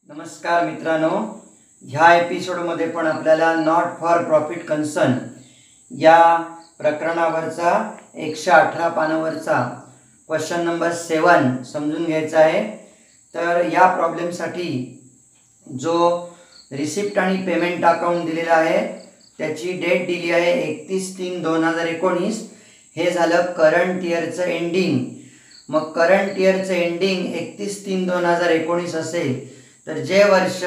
नमस्कार मित्रांनो, ह्या एपिसोडमध्ये पण आपल्याला नॉट फॉर प्रॉफिट कन्सर्न या प्रकरणावरचा 118 पानावरचा क्वेश्चन नंबर 7 समजून घ्यायचा आहे। तर या प्रॉब्लेमसाठी जो रिसिप्ट आणि पेमेंट अकाउंट दिलेला आहे त्याची डेट दिली आहे 31/3/2019। हे झालं करंट इयरचं एंडिंग। मग करंट इयरचं एंडिंग 31/3/2019 असेल तर जे वर्ष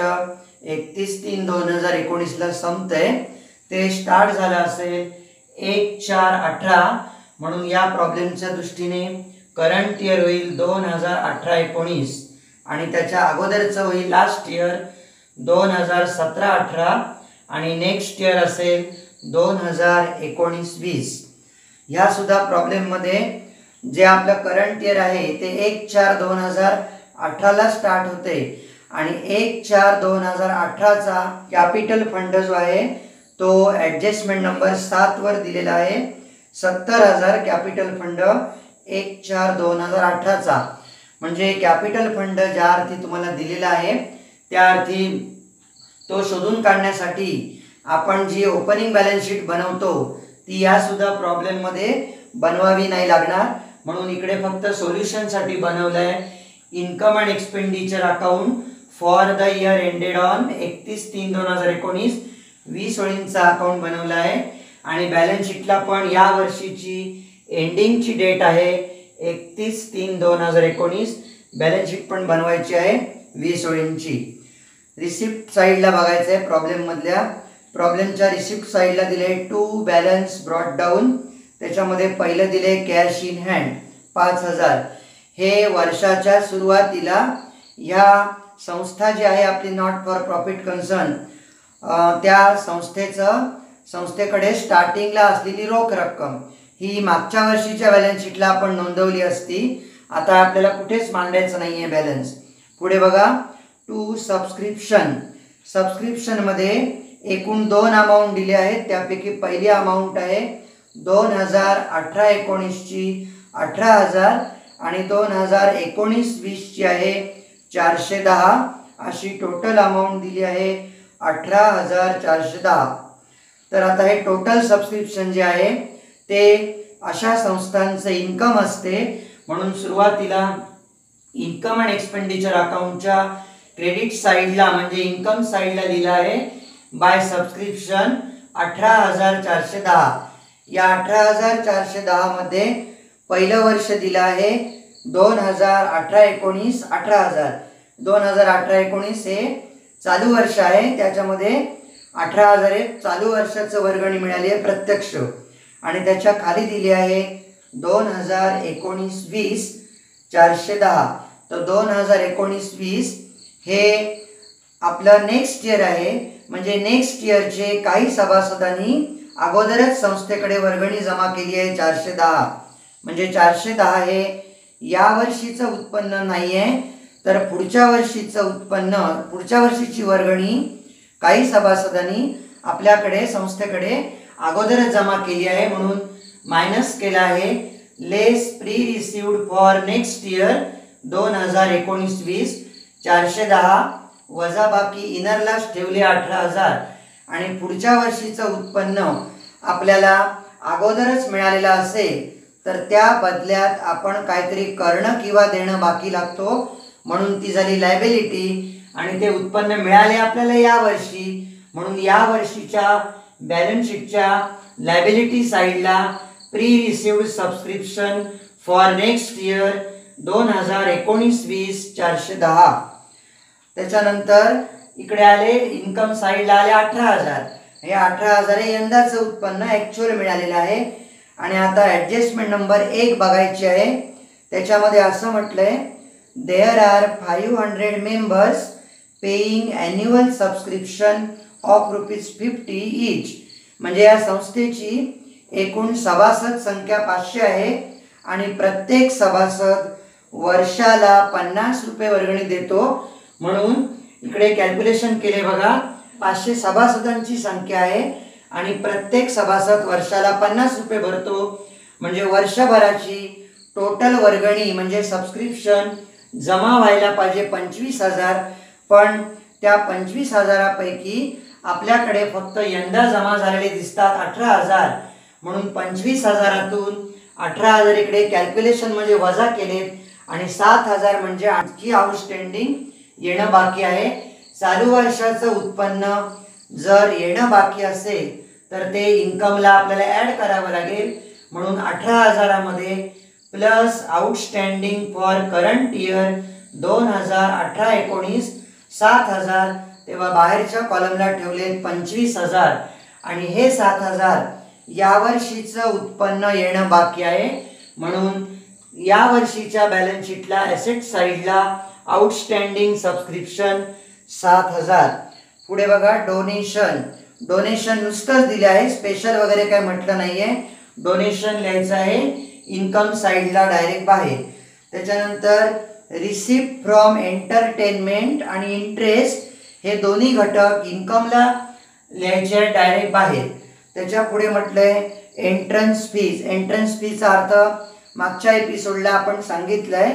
31/3/2019 संपतंय ते स्टार्ट झालं असेल 1/4/18। म्हणून या प्रॉब्लेमच्या दृष्टीने करंट इयर होईल 2018-19 आणि त्याच्या अगोदरचं होईल लास्ट इयर 2017-18 आणि नेक्स्ट इयर असेल 2019-20। ह्या सुद्धा प्रॉब्लेममध्ये जे आपलं करंट इयर आहे ते 1/4/2018 स्टार्ट होते आणि 1/4/2018 कॅपिटल फंड जो आहे तो ॲडजस्टमेंट नंबर 7 वर दिलेला आहे। 70,000 कॅपिटल फंड 1/4/2018 म्हणजे कॅपिटल फंड ज्या अर्थी तुम्हाला दिलेला आहे त्या अर्थी तो शोधून काढण्यासाठी आपण जी ओपनिंग बॅलन्स शीट बनवतो ती या सुद्धा प्रॉब्लेम मध्ये बनवावी नाही लागणार। म्हणून इकडे फक्त सोल्युशन साठी बनवलंय income and expenditure account for the year ended on 31/3/2019 20 ओळींचा अकाउंट बनवला आहे आणि बॅलन्स शीटला पण या वर्षीची एंडिंगची डेट आहे 31/3/2019। बॅलन्स शीट पण बनवायची आहे 20 ओळींची। रिसिप्ट साइडला बघायचं आहे प्रॉब्लेमच्या रिसिप्ट साइडला दिले टू बॅलन्स ब्रॉट डाऊन। त्याच्यामध्ये पहिलं दिले कॅश इन हँड 5,000। हे वर्षाच्या सुरुवातीला या संस्था जी आहे आपली नॉट फॉर प्रॉफिट कन्सर्न त्या संस्थेकडे स्टार्टिंगला असलेली रोख रक्कम ही मागच्या वर्षीच्या बॅलन्स शीटला आपण नोंदवली असती। आता आपल्याला कुठेच मांडायचं नाही आहे बॅलन्स। पुढे बघा टू सबस्क्रिप्शन मध्ये एकूण 2 अमाऊंट दिले आहेत। त्यापैकी पहिली अमाऊंट आहे 2018-19 ची 18,000 आणि 2019-20 ची आहे 410। अशी टोटल अमाऊंट दिली आहे 18,410। तर आता हे टोटल सबस्क्रिप्शन जे आहे ते अशा संस्थांचं इन्कम असते। म्हणून सुरुवातीला इन्कम अँड एक्सपेंडिचर अकाउंटच्या क्रेडिट साइडला म्हणजे इन्कम साइडला दिला आहे बाय सबस्क्रिप्शन 18,410। या 18,410 मध्ये पहिलं वर्ष दिलं आहे 2018-19 18,000। 2018-19 हे चालू वर्ष आहे, त्याच्यामध्ये 18,000 हे चालू वर्षाचं वर्गणी मिळाली आहे प्रत्यक्ष आणि त्याच्या खाली दिली आहे 2019-20 410। तर 2019-20 हे आपलं नेक्स्ट इयर आहे। म्हणजे नेक्स्ट इयरचे काही सभासदांनी अगोदरच संस्थेकडे वर्गणी जमा केली आहे 410। म्हणजे 410 हे या वर्षीचं उत्पन्न नाही आहे तर पुढच्या वर्षीचं उत्पन्न पुढच्या वर्षीची वर्गणी काही सभासदांनी आपल्याकडे संस्थेकडे अगोदरच जमा केली आहे म्हणून मायनस केला आहे। Less pre received for next year 2019-20 410 वजा बाकी इनरलाच ठेवले 18,000 आणि पुढच्या वर्षीचं उत्पन्न आपल्याला अगोदरच मिळालेलं असेल तर त्या बदल्यात आपण काहीतरी करणं किंवा देणं बाकी लागतो म्हणून ती झाली लायबिलिटी आणि ते उत्पन्न मिळाले आपल्याला या वर्षी म्हणून या वर्षीच्या बॅलन्स शीटच्या लायबिलिटी साइडला pre received subscription for next year 2019-20 410। त्याच्यानंतर इकडे आले इन्कम साइडला आले 18,000। हे 18,000 हे यंदाचं उत्पन्न ॲक्च्युअल मिळालेलं आहे आणि आता ॲडजस्टमेंट नंबर 1 बघायची आहे। त्याच्यामध्ये असं म्हटलंय there are 500 members paying annual subscription of ₹50 each. म्हणजे या संस्थेची एकूण सभासद संख्या 500 आहे आणि प्रत्येक सभासद वर्षाला ₹50 वर्गणी देतो। म्हणून इकडे कॅल्क्युलेशन केले बघा 500 सभासदांची संख्या आहे आणि प्रत्येक सभासद वर्षाला ₹50 भरतो म्हणजे वर्षभराची टोटल वर्गणी म्हणजे सबस्क्रिप्शन जमा व्हायला पाहिजे 25,000 पण त्या 25,000पैकी आपल्याकडे फक्त यंदा जमा झालेले दिसतात 18,000, म्हणून 25,000तून 18,000 इकडे कॅल्क्युलेशन म्हणजे वजा केलेत आणि 7,000 म्हणजे आणखी आउटस्टँडिंग येणं बाकी आहे. चालू वर्षाचं उत्पन्न जर येणं बाकी असेल तर ते इन्कमला आपल्याला ॲड करावं लागेल. म्हणून 18,000मध्ये plus outstanding for current year 2018-19 7,000, तेव्हा बाहेरच्या कॉलमला ठेवले 25,000 आणि हे 7,000 यावर्षीचं उत्पन्न येणं बाकी आहे. म्हणून या वर्षीच्या बॅलन्स शीटला ॲसेट साईडला आउटस्टँडिंग सबस्क्रिप्शन 7,000. पुढे बघा डोनेशन. डोनेशन नुसतंच दिले आहे, स्पेशल वगैरे काय म्हटलं नाही आहे. डोनेशन लिहायचं आहे इन्कम साईडला डायरेक्ट बाहेर. त्याच्यानंतर रिसिप्ट फ्रॉम एंटरटेनमेंट आणि इंटरेस्ट हे दोन्ही घटक इन्कमला लिहायचे आहे डायरेक्ट बाहेर. त्याच्या पुढे म्हटलंय एंट्रन्स फीज. एंट्रन्स फीचा अर्थ मागच्या एपिसोडला आपण सांगितलंय.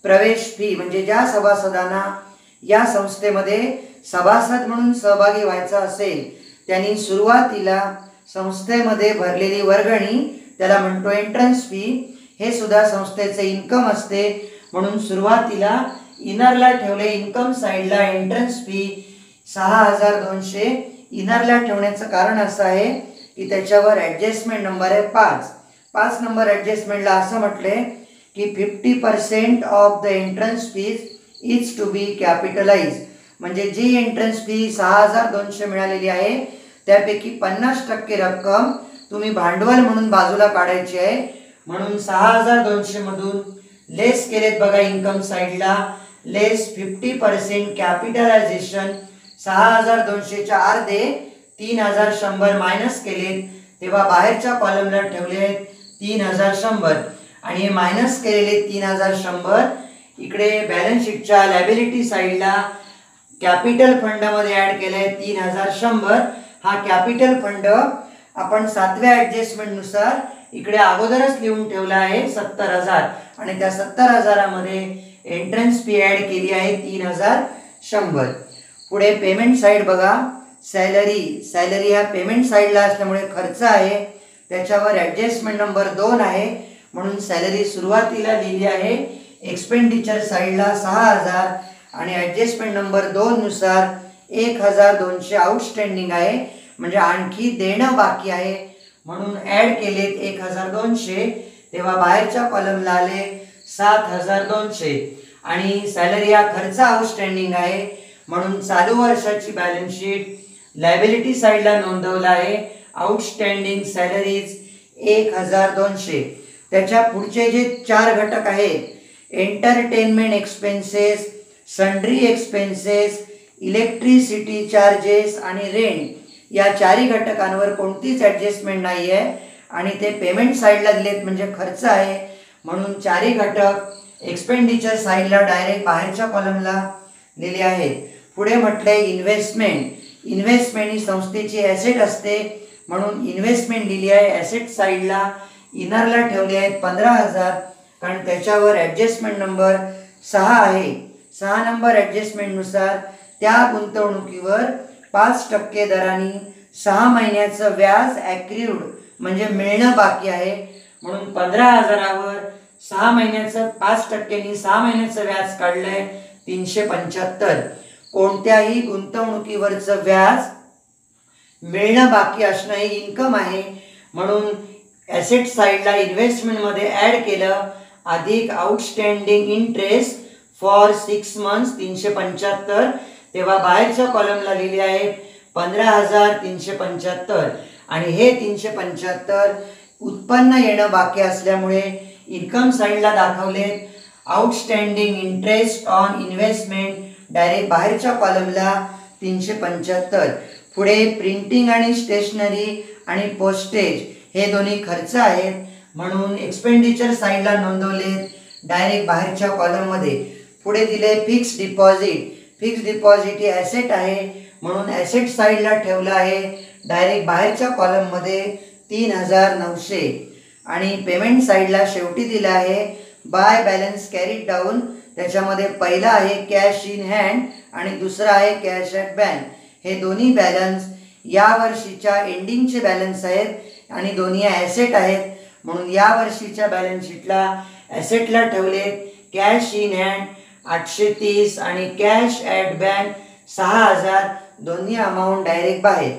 प्रवेश फी म्हणजे ज्या सभासदांना या संस्थेमध्ये सभासद म्हणून सहभागी व्हायचं असेल त्यांनी सुरुवातीला संस्थेमध्ये भरलेली वर्गणी त्याला म्हणतो एंट्रन्स फी. हे सुद्धा संस्थेचे इन्कम असते, म्हणून सुरुवातीला इनरला ठेवले इन्कम साईडला एंट्रन्स फी 6,200. इनरला ठेवण्याचं कारण असं आहे की त्याच्यावर ॲडजस्टमेंट नंबर आहे 5. 5 नंबर ॲडजस्टमेंटला असं म्हटले की 50% of the entrance fees is to be capitalise. म्हणजे जी एंट्रन्स फी 6,200 मिळालेली आहे त्यापैकी 50% रक्कम तुम्ही भांडवल म्हणून बाजूला काढायची आहे. म्हणून 6,200 मधून लेस केलेत बघा इन्कम साईडला, लेस 50% कॅपिटलायझेशन. 6,200च्या अर्धे 3,100 मायनस केलेत, तेव्हा बाहेरच्या कॉलमला ठेवले 3,100 आणि हे मायनस केलेले 3,100 इकडे बॅलन्स शीटच्या लायबिलिटी साईडला कॅपिटल फंडमध्ये ॲड केले 3,100. हा कॅपिटल फंड आपण 7व्या ॲडजस्टमेंटनुसार इकडे अगोदरच लिहून ठेवला आहे 70,000 आणि त्या 70,000मध्ये एंट्रन्स फी ॲड केली आहे 3,100. पुढे पेमेंट साईड बघा. सॅलरी. सॅलरी हा पेमेंट साईडला असल्यामुळे खर्च आहे, त्याच्यावर ॲडजस्टमेंट नंबर 2 आहे, म्हणून सॅलरी सुरुवातीला लिहिली आहे एक्सपेंडिचर साईडला 6,000 आणि ॲडजस्टमेंट नंबर 2 नुसार 1,200 आउटस्टँडिंग आहे, म्हणजे आणखी देणं बाकी आहे, म्हणून ॲड केलेत 1,200. तेव्हा बाहेरच्या कॉलमला आले 7,200 आणि सॅलरी हा खर्च आउटस्टँडिंग आहे, म्हणून चालू वर्षाची बॅलन्स शीट लायबिलिटी साईडला नोंदवला आहे आउटस्टँडिंग सॅलरीज 1,200. त्याच्या पुढचे जे 4 घटक आहेत entertainment expenses, sundry expenses, electricity charges आणि रेंट, या 4ही घटकांवर कोणतीच ॲडजस्टमेंट नाही आहे आणि ते पेमेंट साईडला दिलेत म्हणजे खर्च आहे, म्हणून 4ही घटक एक्सपेंडिचर साईडला डायरेक्ट बाहेरच्या कॉलमला लिहिले आहेत. पुढे म्हटले इन्व्हेस्टमेंट. इन्व्हेस्टमेंट ही संस्थेची ॲसेट असते, म्हणून इन्व्हेस्टमेंट लिहिली आहे ॲसेट साईडला. इनरला ठेवले आहेत 15,000 कारण त्याच्यावर ॲडजस्टमेंट नंबर 6 आहे. 6 नंबर ॲडजस्टमेंटनुसार त्या गुंतवणुकीवर 5% दराने 6 महिन्याचं व्याज ॲक्रियूड म्हणजे मिळणं बाकी आहे, म्हणून 15,000वर 6 महिन्याचं 5%नी 6 महिन्याचं व्याज काढलंय 375. कोणत्याही गुंतवणुकीवरचं व्याज मिळणं बाकी असणं हे इन्कम आहे, म्हणून ॲसेट साईडला इन्व्हेस्टमेंटमध्ये ॲड केलं अधिक आउटस्टँडिंग इंटरेस्ट फॉर 6 मंथ्स 375. तेव्हा बाहेरच्या कॉलमला लिहिले आहे 15,375 आणि हे 375 उत्पन्न येणं बाकी असल्यामुळे इन्कम साईडला दाखवले outstanding interest on investment direct बाहेरच्या कॉलमला 375. पुढे प्रिंटिंग आणि स्टेशनरी आणि पोस्टेज हे दोन्ही खर्च आहेत, म्हणून एक्सपेंडिचर साईडला नोंदवले डायरेक्ट बाहेरच्या कॉलममध्ये. पुढे दिले फिक्स डिपॉझिट. फिक्स डिपॉझिट ही ॲसेट आहे, म्हणून ॲसेट साईडला ठेवलं आहे डायरेक्ट बाहेरच्या कॉलममध्ये 3,900 आणि पेमेंट साईडला शेवटी दिलं आहे बाय बॅलन्स कॅरीड डाऊन त्याच्यामध्ये पहिला आहे कॅश इन हँड आणि दुसरा आहे कॅश ॲट बँक. हे दोन्ही बॅलन्स या वर्षीच्या एंडिंगचे बॅलन्स आहेत आणि दोन्ही ॲसेट आहेत. म्हणून या वर्षीच्या बॅलन्स शीटला ॲसेटला ठेवलेत कॅश इन हँड 830 आणि कॅश ॲट बँक 6000, दोन्ही अमाऊंट डायरेक्ट बाहेर.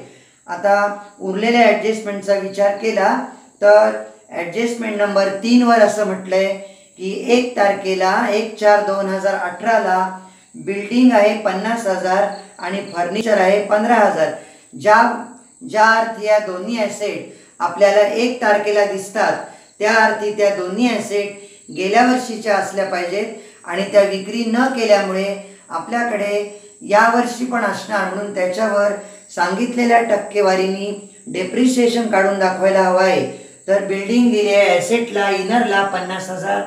आता उरलेल्या ॲडजस्टमेंटचा विचार केला तर ॲडजस्टमेंट नंबर 3 वर असं म्हटलंय की 1 तारखेला 1/4/2018ला बिल्डिंग आहे 50,000 आणि फर्निचर आहे 15,000. ज्या अर्थी या दोन्ही ॲसेट आपल्याला 1 तारखेला दिसतात त्या अर्थी त्या दोन्ही ॲसेट गेल्या वर्षीच्या असल्या पाहिजेत आणि त्या विक्री न केल्यामुळे आपल्याकडे यावर्षी पण असणार. म्हणून त्याच्यावर सांगितलेल्या टक्केवारीनी डेप्रिसिएशन काढून दाखवायला हवं आहे. तर बिल्डिंग दिली आहे ॲसेटला इनरला 50,000,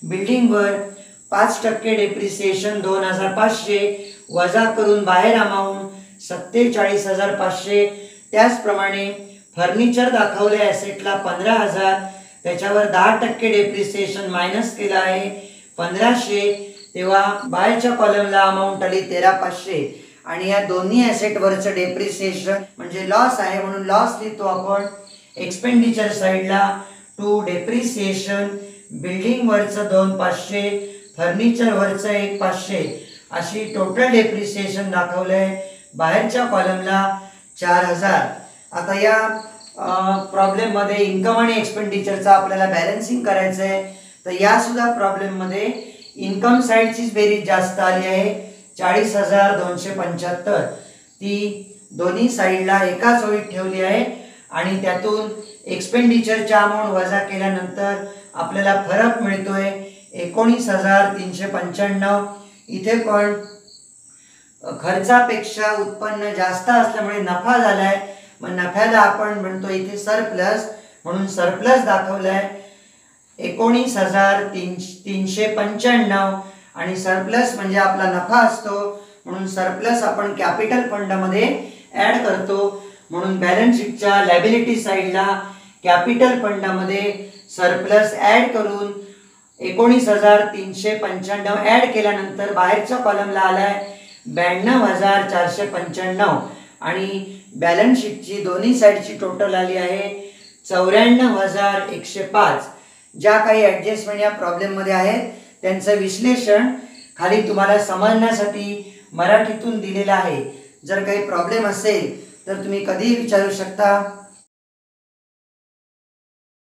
बिल्डिंगवर 5% डेप्रिसिएशन 2,500 वजा करून बाहेर अमाऊंट 47,500. त्याचप्रमाणे फर्निचर दाखवले ॲसेटला 15,000, त्याच्यावर 10% डेप्रिसिएशन मायनस केलं आहे 1,500. तेव्हा बाहेरच्या कॉलमला अमाऊंट आली 13,500 आणि या दोन्ही ॲसेटवरचं डेप्रिसिएशन म्हणजे लॉस आहे म्हणून लॉस लिहितो आपण एक्सपेंडिचर साईडला. टू डेप्रिसिएशन बिल्डिंगवरचं 2,500, फर्निचरवरचं 1,500 अशी टोटल डेप्रिसिएशन दाखवलं आहे. बाहेरच्या कॉलमला 4,000. आता या प्रॉब्लेममध्ये इन्कम आणि एक्सपेंडिचरचा आपल्याला बॅलन्सिंग करायचं आहे. तर या सुद्धा प्रॉब्लेममध्ये इन्कम साईडचीच बेरीज जास्त आली आहे 40,275. ती दोन्ही साईडला एकाच ओळीत ठेवली आहे आणि त्यातून एक्सपेंडिचरच्या अमाऊंट वजा केल्यानंतर आपल्याला फरक मिळतोय 19,395. इथे पण खर्चापेक्षा उत्पन्न जास्त असल्यामुळे नफा झालाय. मग नफ्याला आपण म्हणतो इथे सरप्लस म्हणून सरप्लस दाखवलाय 19,395 आणि सरप्लस म्हणजे आपला नफा असतो म्हणून सरप्लस आपण कॅपिटल फंडमध्ये ॲड करतो. म्हणून बॅलन्स शीटच्या लायबिलिटी साईडला कॅपिटल फंडामध्ये सरप्लस ॲड करून 19,395 ॲड केल्यानंतर बाहेरच्या कॉलमला आलाय 92,495 आणि बॅलन्स शीटची दोन्ही साईडची टोटल आली आहे 94,105. ज्या काही ॲडजस्टमेंट या प्रॉब्लेममध्ये आहेत त्यांचं विश्लेषण खाली तुम्हाला समजण्यासाठी मराठीतून दिलेलं आहे. जर काही प्रॉब्लेम असेल तर तुम्ही कधीही विचारू शकता.